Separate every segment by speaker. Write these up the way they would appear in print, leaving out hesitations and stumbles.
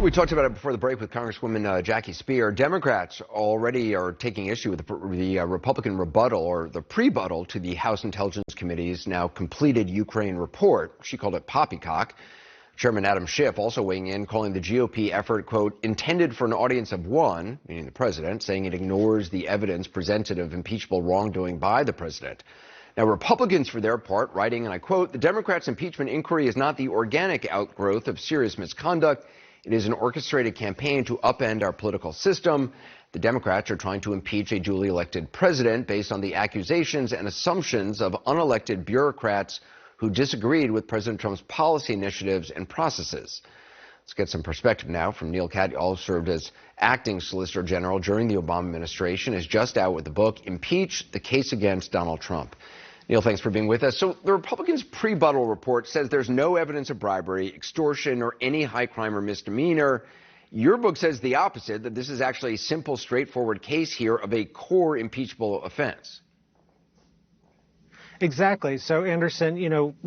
Speaker 1: We talked about it before the break with Congresswoman Jackie Speer. Democrats already are taking issue with the Republican rebuttal or the pre-buttal to the House Intelligence Committee's now completed Ukraine report. She called it poppycock. Chairman Adam Schiff also weighing in, calling the GOP effort, quote, intended for an audience of one, meaning the president, saying it ignores the evidence presented of impeachable wrongdoing by the president. Now, Republicans, for their part, writing, and I quote, the Democrats' impeachment inquiry is not the organic outgrowth of serious misconduct. It is an orchestrated campaign to upend our political system. The Democrats are trying to impeach a duly elected president based on the accusations and assumptions of unelected bureaucrats who disagreed with President Trump's policy initiatives and processes. Let's get some perspective now from Neil Katyal, who served as acting Solicitor General during the Obama administration, is just out with the book, Impeach: The Case Against Donald Trump. Neil, thanks for being with us. So the Republicans' pre-buttal report says there's no evidence of bribery, extortion, or any high crime or misdemeanor. Your book says the opposite, that this is actually a simple, straightforward case here of a core impeachable offense.
Speaker 2: Exactly. So, Anderson,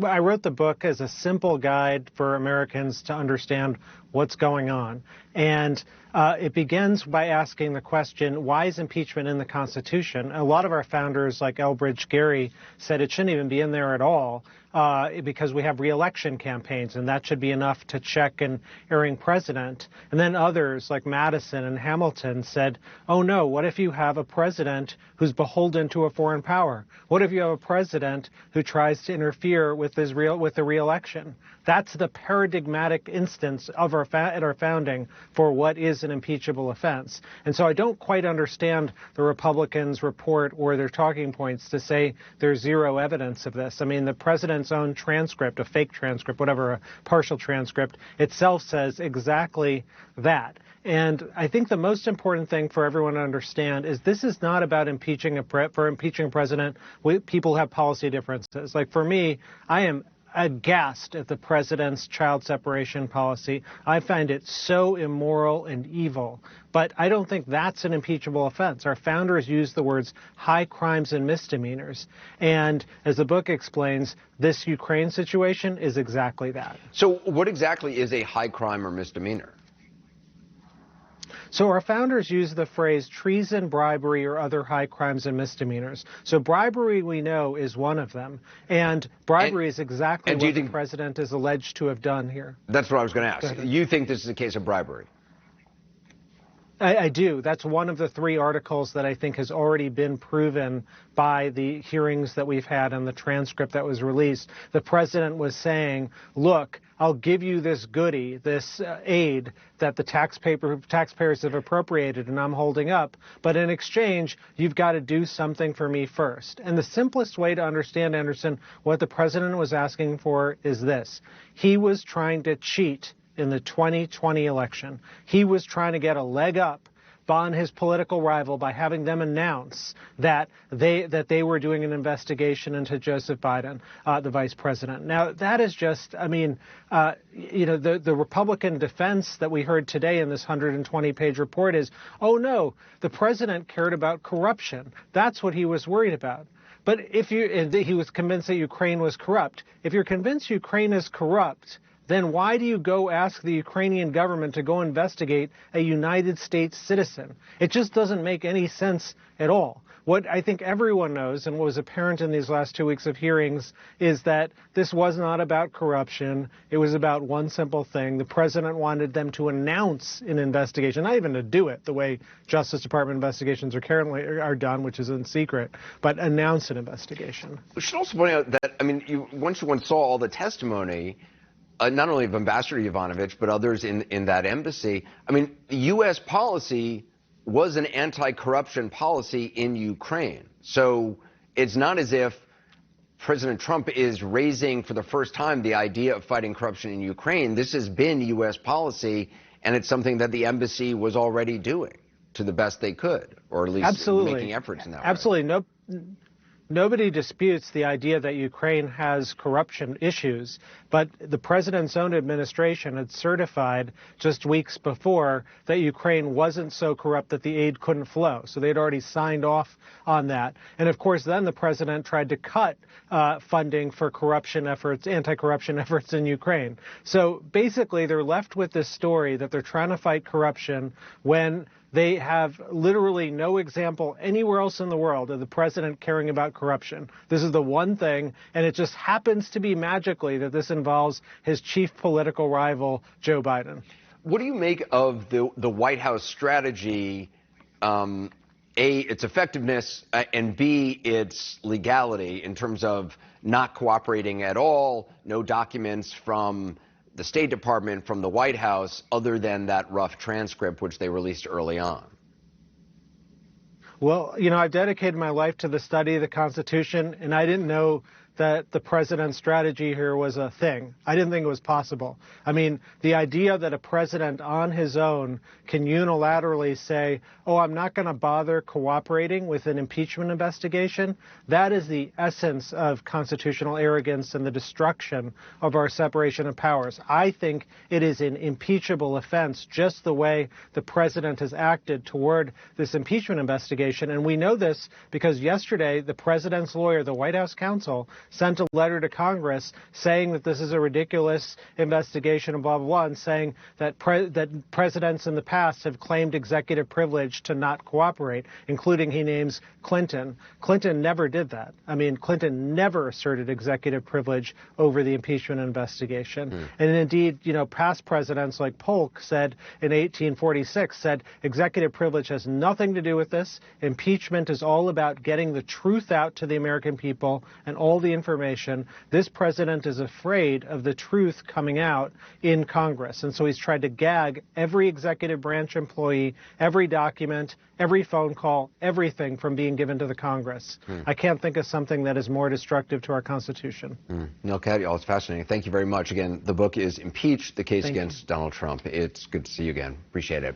Speaker 2: I wrote the book as a simple guide for Americans to understand what's going on. And it begins by asking the question, why is impeachment in the Constitution? A lot of our founders, like Elbridge Gerry, said it shouldn't even be in there at all because we have re-election campaigns, and that should be enough to check an erring president. And then others, like Madison and Hamilton, said, oh, no, what if you have a president who's beholden to a foreign power? What if you have a president who tries to interfere with the re-election? That's the paradigmatic instance of at our founding for what is an impeachable offense. And so I don't quite understand the Republicans' report or their talking points to say there's zero evidence of this. I mean, the president's own transcript, a fake transcript, whatever, a partial transcript, itself says exactly that. And I think the most important thing for everyone to understand is this is not about impeaching a president. People have policy differences. Like for me, I am aghast at the president's child separation policy. I find it so immoral and evil. But I don't think that's an impeachable offense. Our founders used the words high crimes and misdemeanors. And as the book explains, this Ukraine situation is exactly that.
Speaker 1: So what exactly is a high crime or misdemeanor?
Speaker 2: So our founders used the phrase treason, bribery, or other high crimes and misdemeanors. So bribery, we know, is one of them. And bribery is exactly what the president is alleged to have done here.
Speaker 1: That's what I was going to ask. You think this is a case of bribery?
Speaker 2: I do. That's one of the three articles that I think has already been proven by the hearings that we've had and the transcript that was released. The president was saying, look, I'll give you this goodie, this aid that the taxpayers have appropriated and I'm holding up. But in exchange, you've got to do something for me first. And the simplest way to understand, Anderson, what the president was asking for is this. He was trying to cheat in the 2020 election. He was trying to get a leg up on his political rival by having them announce that they were doing an investigation into Joseph Biden, the vice president. Now, that is just, the Republican defense that we heard today in this 120-page report is, oh, no, the president cared about corruption. That's what he was worried about. But he was convinced that Ukraine was corrupt. If you're convinced Ukraine is corrupt, then why do you go ask the Ukrainian government to go investigate a United States citizen? It just doesn't make any sense at all. What I think everyone knows, and what was apparent in these last 2 weeks of hearings, is that this was not about corruption. It was about one simple thing. The president wanted them to announce an investigation, not even to do it the way Justice Department investigations are done, which is in secret, but announce an investigation.
Speaker 1: We should also point out that, once you saw all the testimony, not only of Ambassador Yovanovitch, but others in that embassy. The U.S. policy was an anti-corruption policy in Ukraine. So it's not as if President Trump is raising for the first time the idea of fighting corruption in Ukraine. This has been U.S. policy, and it's something that the embassy was already doing to the best they could, or at least making efforts in that way.
Speaker 2: Absolutely. Nobody disputes the idea that Ukraine has corruption issues, but the president's own administration had certified just weeks before that Ukraine wasn't so corrupt that the aid couldn't flow. So they'd already signed off on that. And of course, then the president tried to cut funding for corruption efforts, anti-corruption efforts in Ukraine. So basically, they're left with this story that they're trying to fight corruption when they have literally no example anywhere else in the world of the president caring about corruption. This is the one thing, and it just happens to be magically that this involves his chief political rival, Joe Biden.
Speaker 1: What do you make of the White House strategy, A, its effectiveness, and B, its legality in terms of not cooperating at all, no documents from the State Department, from the White House, other than that rough transcript which they released early on?
Speaker 2: Well, I've dedicated my life to the study of the Constitution, and I didn't know that the president's strategy here was a thing. I didn't think it was possible. I mean, the idea that a president on his own can unilaterally say, oh, I'm not going to bother cooperating with an impeachment investigation, that is the essence of constitutional arrogance and the destruction of our separation of powers. I think it is an impeachable offense, just the way the president has acted toward this impeachment investigation. And we know this because yesterday, the president's lawyer, the White House counsel, sent a letter to Congress saying that this is a ridiculous investigation and blah, blah, blah, and saying that that presidents in the past have claimed executive privilege to not cooperate, including he names Clinton. Clinton never did that. I mean, Clinton never asserted executive privilege over the impeachment investigation. And indeed, past presidents like Polk said in 1846, said executive privilege has nothing to do with this. Impeachment is all about getting the truth out to the American people and all the information. This president is afraid of the truth coming out in Congress. And so he's tried to gag every executive branch employee, every document, every phone call, everything from being given to the Congress. I can't think of something that is more destructive to our Constitution.
Speaker 1: No, Katyal, it's fascinating. Thank you very much. Again, the book is Impeach, the Case Against Donald Trump. It's good to see you again. Appreciate it.